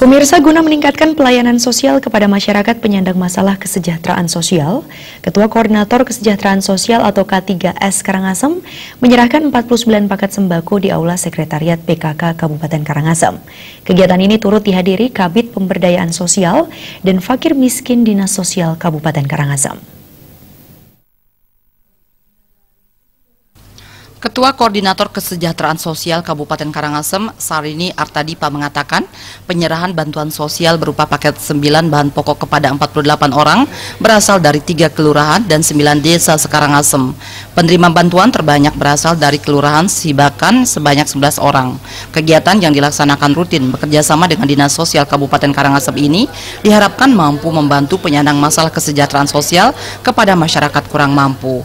Pemirsa, guna meningkatkan pelayanan sosial kepada masyarakat penyandang masalah kesejahteraan sosial, Ketua Koordinator Kesejahteraan Sosial atau K3S Karangasem menyerahkan 49 paket sembako di Aula Sekretariat PKK Kabupaten Karangasem. Kegiatan ini turut dihadiri Kabid Pemberdayaan Sosial dan Fakir Miskin Dinas Sosial Kabupaten Karangasem. Ketua Koordinator Kesejahteraan Sosial Kabupaten Karangasem, Sarini Artadipa mengatakan, penyerahan bantuan sosial berupa paket 9 bahan pokok kepada 48 orang berasal dari 3 kelurahan dan 9 desa se-Karangasem. Penerima bantuan terbanyak berasal dari Kelurahan Sibakan sebanyak 11 orang. Kegiatan yang dilaksanakan rutin bekerjasama dengan Dinas Sosial Kabupaten Karangasem ini diharapkan mampu membantu penyandang masalah kesejahteraan sosial kepada masyarakat kurang mampu.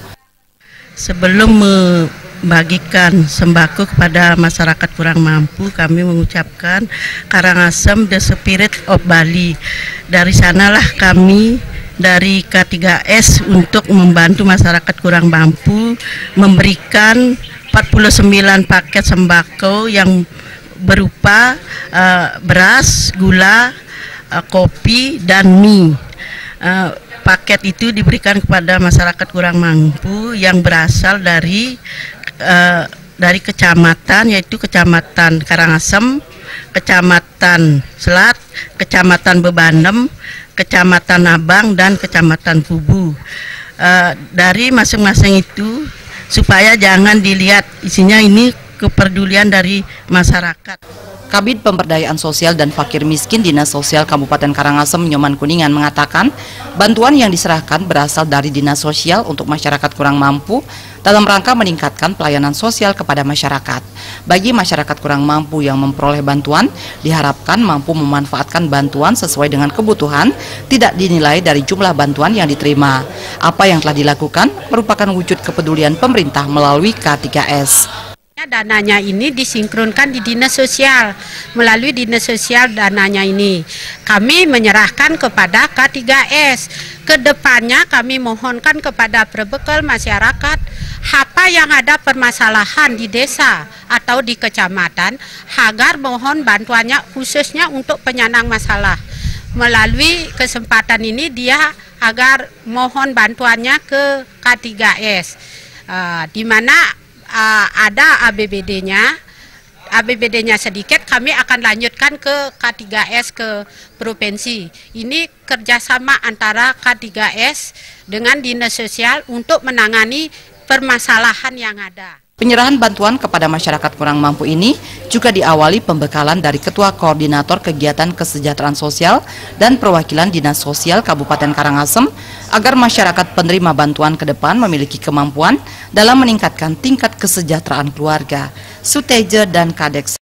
Sebelum membagikan sembako kepada masyarakat kurang mampu, kami mengucapkan Karangasem the spirit of Bali. Dari sanalah kami dari K3S untuk membantu masyarakat kurang mampu memberikan 49 paket sembako yang berupa beras, gula, kopi, dan mie. Paket itu diberikan kepada masyarakat kurang mampu yang berasal dari kecamatan, yaitu Kecamatan Karangasem, Kecamatan Selat, Kecamatan Bebanem, Kecamatan Abang, dan Kecamatan Pubu. Dari masing-masing itu supaya jangan dilihat isinya, ini kepedulian dari masyarakat. Kabid Pemberdayaan Sosial dan Fakir Miskin Dinas Sosial Kabupaten Karangasem Nyoman Kuningan mengatakan, bantuan yang diserahkan berasal dari Dinas Sosial untuk masyarakat kurang mampu dalam rangka meningkatkan pelayanan sosial kepada masyarakat. Bagi masyarakat kurang mampu yang memperoleh bantuan, diharapkan mampu memanfaatkan bantuan sesuai dengan kebutuhan, tidak dinilai dari jumlah bantuan yang diterima. Apa yang telah dilakukan merupakan wujud kepedulian pemerintah melalui K3S. Dananya ini disinkronkan di Dinas Sosial. Melalui Dinas Sosial dananya ini kami menyerahkan kepada K3S. Kedepannya kami mohonkan kepada perbekal masyarakat, apa yang ada permasalahan di desa atau di kecamatan, agar mohon bantuannya khususnya untuk penyandang masalah. Melalui kesempatan ini dia agar mohon bantuannya ke K3S, di mana ada ABBD-nya sedikit, kami akan lanjutkan ke K3S ke provinsi. Ini kerjasama antara K3S dengan Dinas Sosial untuk menangani permasalahan yang ada. Penyerahan bantuan kepada masyarakat kurang mampu ini juga diawali pembekalan dari Ketua Koordinator Kegiatan Kesejahteraan Sosial dan Perwakilan Dinas Sosial Kabupaten Karangasem agar masyarakat penerima bantuan ke depan memiliki kemampuan dalam meningkatkan tingkat kesejahteraan keluarga. Suteja dan Kadek